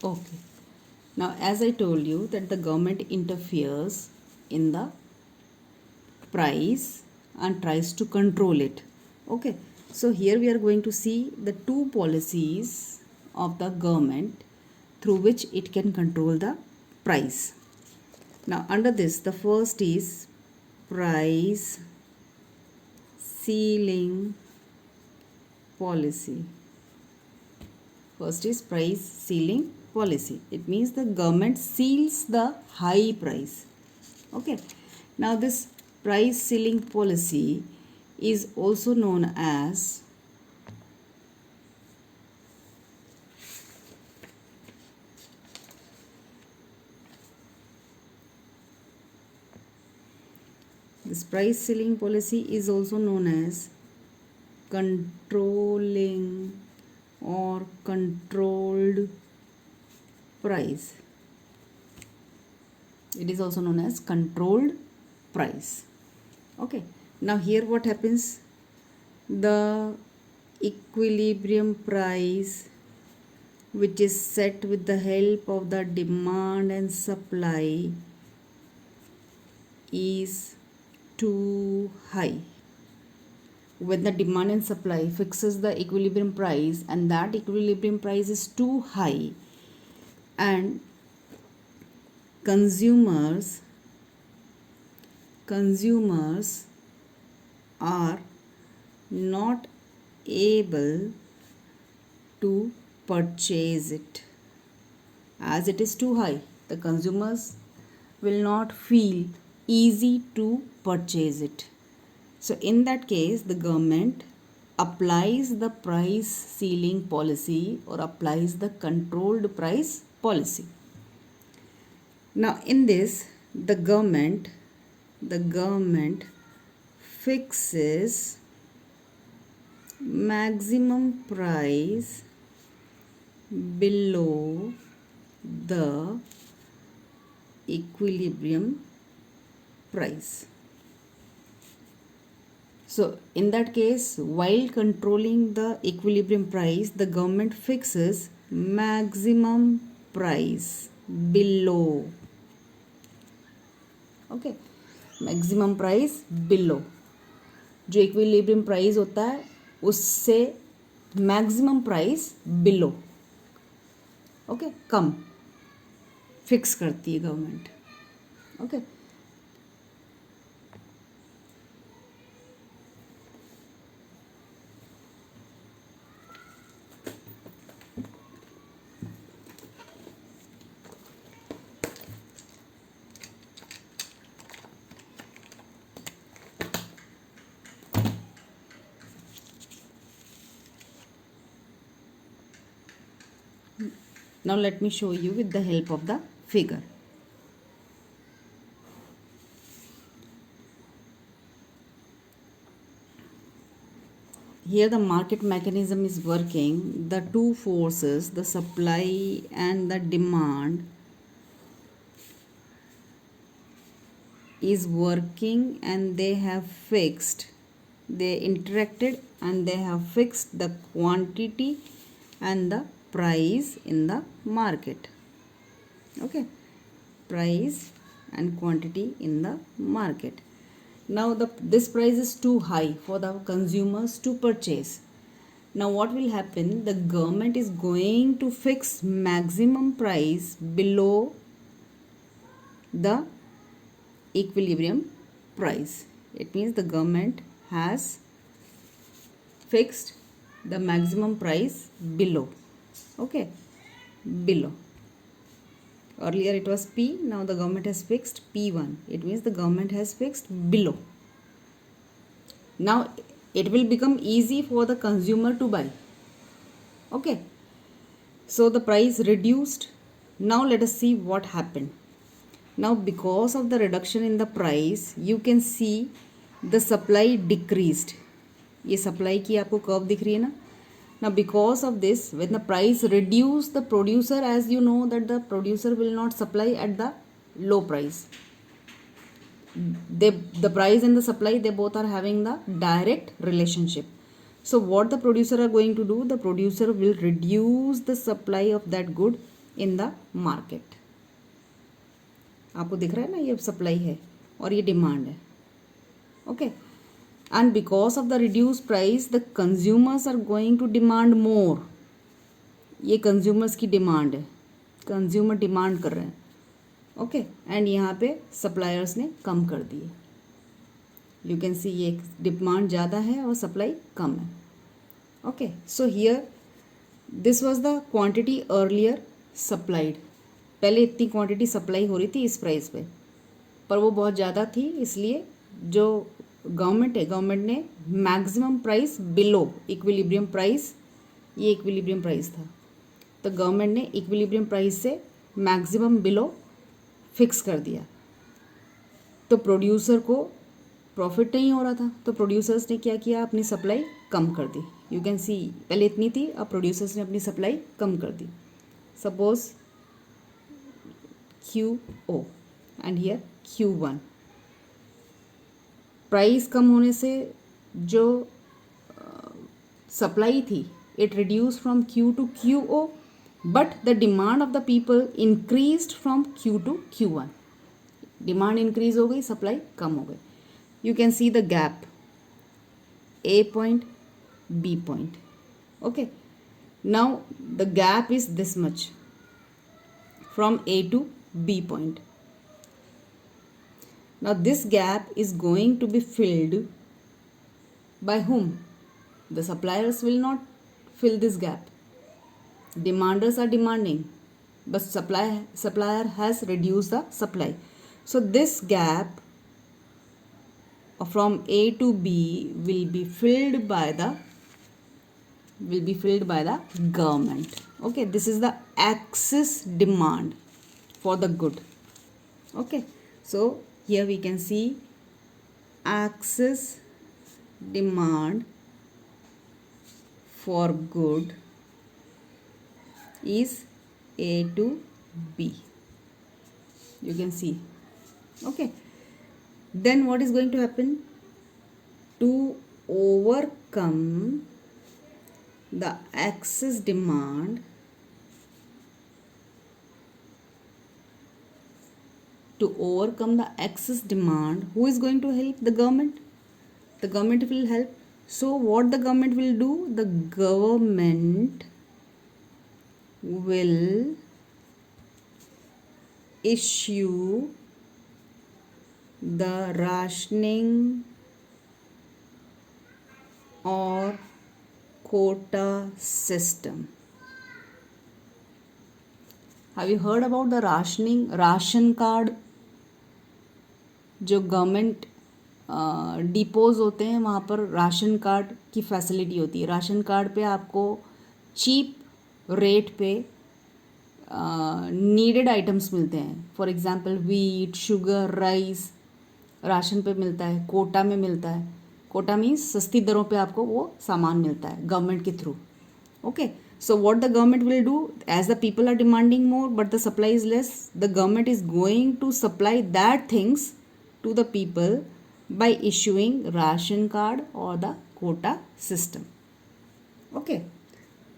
Okay. Now, as I told you that the government interferes in the price and tries to control it. Okay. So here we are going to see the two policies of the government through which it can control the price. Now, under this, the first is price ceiling policy. First is price ceiling policy. It means the government seals the high price. Okay. Now this price ceiling policy is also known as controlling or controlled price. It is also known as controlled price. Okay. Now here what happens? The equilibrium price, which is set with the help of the demand and supply, is too high. When the demand and supply fixes the equilibrium price and that equilibrium price is too high, and consumers are not able to purchase it. As it is too high, the consumers will not feel easy to purchase it. So in that case, the government applies the price ceiling policy or applies the controlled price policy. Now in this, the government fixes maximum price below the equilibrium price. So in that case, while controlling the equilibrium price, the government fixes maximum price below. Okay, maximum price below. जो equilibrium price होता है उससे maximum price below, okay, कम fix करती है government. Okay. Now let me show you with the help of the figure. Here the market mechanism is working. The two forces, the supply and the demand, is working and they interacted and they have fixed the quantity and the price in the market. Okay, price and quantity in the market. Now this price is too high for the consumers to purchase. Now what will happen? The government is going to fix maximum price below the equilibrium price. It means the government has fixed the maximum price below. Okay, below. Earlier it was P, now the government has fixed P1. It means the government has fixed below. Now it will become easy for the consumer to buy. Okay, so the price reduced. Now let us see what happened. Now because of the reduction in the price, you can see the supply decreased. ये supply की आपको curve दिख रही है ना. Now because of this, when the price reduced, the producer, as you know that the producer will not supply at the low price. The price and the supply, they both are having the direct relationship. So what the producer are going to do, the producer will reduce the supply of that good in the market. आपको दिख रहा है ना, ये supply है और ये demand है। Okay, and because of the reduce price the consumers are going to demand more. ये कंज्यूमर्स की डिमांड है, कंज्यूमर डिमांड कर रहे हैं। ओके, एंड यहाँ पे सप्लायर्स ने कम कर दिए। यू कैन सी ये डिमांड ज़्यादा है और सप्लाई कम है। Okay, so here this was the quantity earlier supplied. पहले इतनी क्वांटिटी सप्लाई हो रही थी इस प्राइस पे, पर वो बहुत ज़्यादा थी, इसलिए जो गवर्नमेंट है, गवर्नमेंट ने maximum price below equilibrium price, ये इक्विलिब्रियम प्राइस था, तो गवर्नमेंट ने इक्विलिब्रियम प्राइस से मैक्सिमम बिलो फिक्स कर दिया। तो प्रोड्यूसर को प्रॉफिट नहीं हो रहा था, तो प्रोड्यूसर्स ने क्या किया, अपनी सप्लाई कम कर दी। यू कैन सी पहले इतनी थी, अब प्रोड्यूसर्स ने अपनी सप्लाई कम कर दी। Suppose QO and here Q1। Price कम होने से जो सप्लाई थी it reduce from Q to QO, but the demand of the people increased from Q to Q1। Demand increase हो गई, सप्लाई कम हो गई। You can see the gap A point B point। okay, now the gap is this much from A to B point. Now this gap is going to be filled by whom? The suppliers will not fill this gap. Demanders are demanding, but supplier has reduced the supply. So this gap from A to B will be filled by the government. Okay, this is the excess demand for the good. Okay, so here we can see excess demand for good is A to B. You can see. Okay, then what is going to happen? To overcome the excess demand, who is going to help? The government. The government will help. So what the government will do? The government will issue the rationing or quota system. Have you heard about the rationing? Ration card, जो government depots होते हैं वहाँ पर ration card की facility होती है। Ration card पे आपको चीप रेट पे नीडेड आइटम्स मिलते हैं। For example wheat, sugar, rice ration पे मिलता है, कोटा में मिलता है। कोटा मीन्स सस्ती दरों पे आपको वो सामान मिलता है गवर्नमेंट के through. Okay, so what the government will do, as the people are demanding more but the supply is less, the government is going to supply that things to the people by issuing ration card or the quota system. Okay,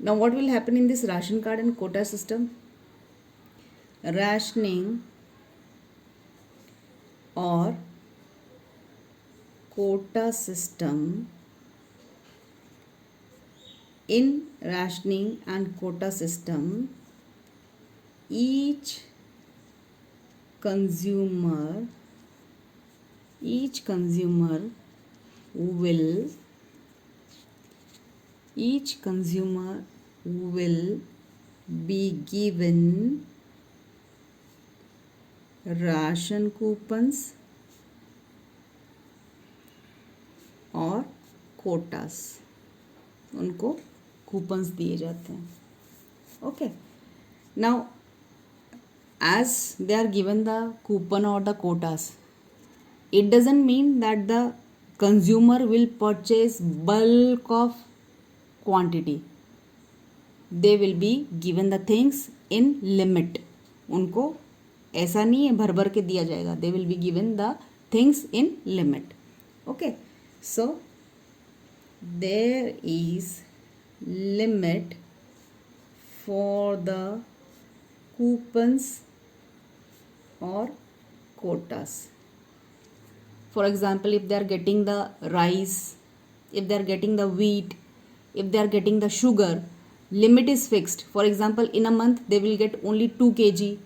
now what will happen in this ration card and quota system? Rationing or quota system, in rationing and quota system, each consumer will be given ration coupons और quotas। उनको coupons दिए जाते हैं। Okay, now as they are given the coupon और the quotas, it doesn't mean that the consumer will purchase bulk of quantity. They will be given the things in limit. उनको ऐसा नहीं है भर भर के दिया जाएगा, they will be given the things in limit. Okay, so there is limit for the coupons or quotas. For example, if they are getting the rice, if they are getting the wheat, if they are getting the sugar, limit is fixed. For example, in a month they will get only 2 kg,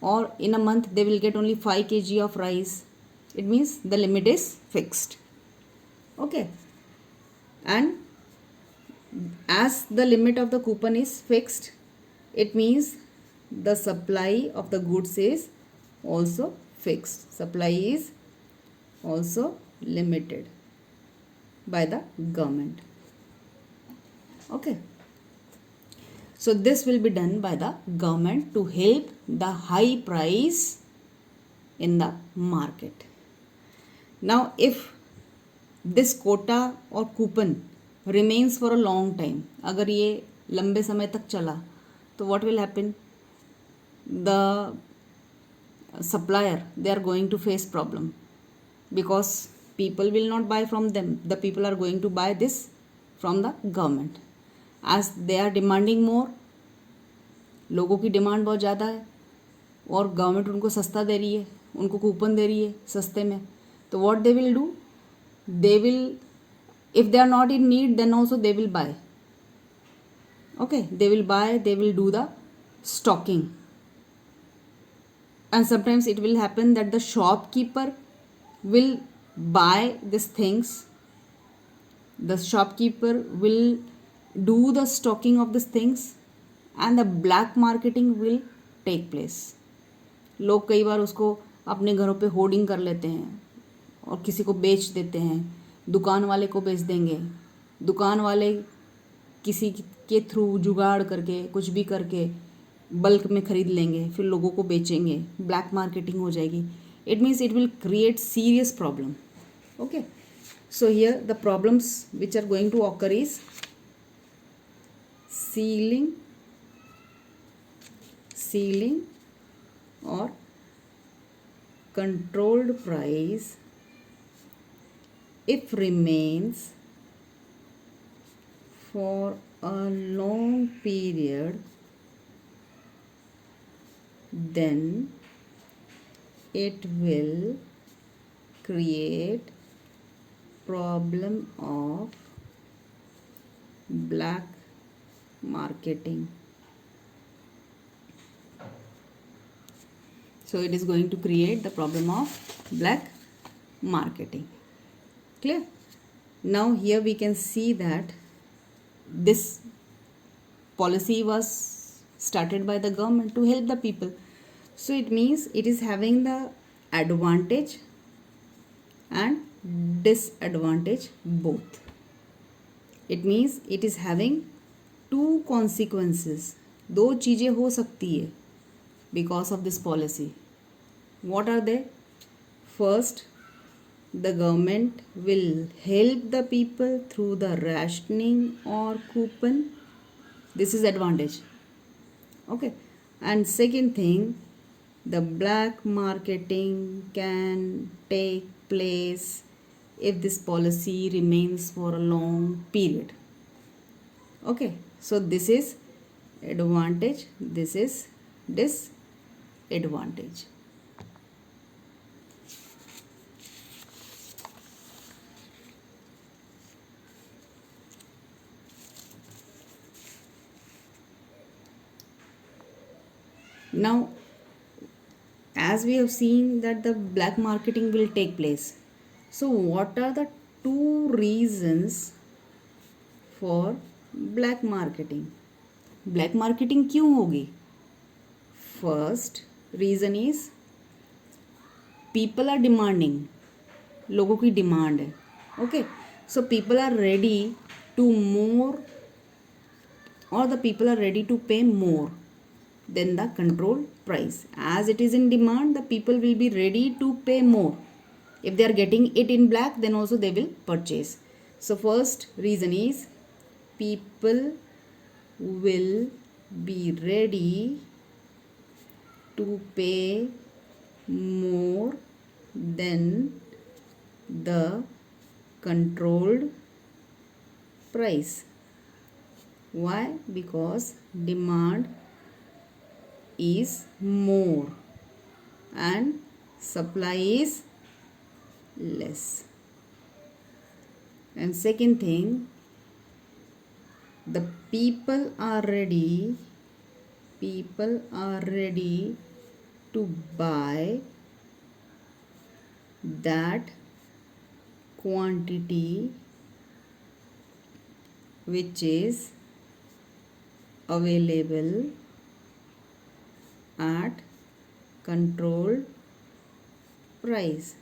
or in a month they will get only 5 kg of rice. It means the limit is fixed. Okay. And as the limit of the coupon is fixed, it means the supply of the goods is also fixed. Supply is also limited by the government. Okay. So this will be done by the government to help the high price in the market. Now if this quota or coupon remains for a long time, अगर ये लंबे समय तक चला तो what will happen? The supplier, they are going to face problem, because people will not buy from them. The people are going to buy this from the government. As they are demanding more, लोगों की demand बहुत ज़्यादा है और government उनको सस्ता दे रही है, उनको कूपन दे रही है सस्ते में. तो what they will do? They will, if they are not in need, then also they will buy. Okay, they will buy, they will do the stocking. And sometimes it will happen that the shopkeeper will buy these things. The shopkeeper will do the stocking of these things and the black marketing will take place. लोग कई बार उसको अपने घरों पे hoarding कर लेते हैं और किसी को बेच देते हैं. दुकान वाले को बेच देंगे, दुकान वाले किसी के थ्रू जुगाड़ करके कुछ भी करके बल्क में खरीद लेंगे, फिर लोगों को बेचेंगे, ब्लैक मार्केटिंग हो जाएगी. It means it will create serious problem. Okay, so here the problems which are going to occur is ceiling or controlled price if remains for a long period, then it will create problem of black marketing. So it is going to create the problem of black marketing. Clear? Now here we can see that this policy was started by the government to help the people. So it means it is having the advantage and disadvantage both. It means it is having two consequences. दो चीज़ें हो सकती है because of this policy. What are they? First, the government will help the people through the rationing or coupon. This is advantage. Okay. And second thing, the black marketing can take place if this policy remains for a long period. Okay. So this is advantage, this is disadvantage. Now, as we have seen that the black marketing will take place. So what are the two reasons for black marketing? Black marketing क्यों होगी? First reason is people are demanding. लोगों की demand है. Okay, so people are ready to more, or the people are ready to pay more than the control price. As it is in demand, the people will be ready to pay more. If they are getting it in black, then also they will purchase. So first reason is people will be ready to pay more than the controlled price. Why? Because demand is more and supply is less. And second thing, the people are ready to buy that quantity which is available at controlled price.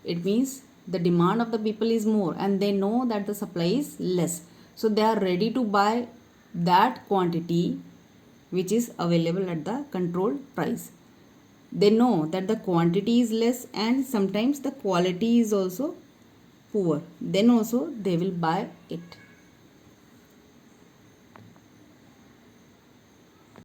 It means the demand of the people is more and they know that the supply is less. So they are ready to buy that quantity which is available at the controlled price. They know that the quantity is less and sometimes the quality is also poor. Then also they will buy it.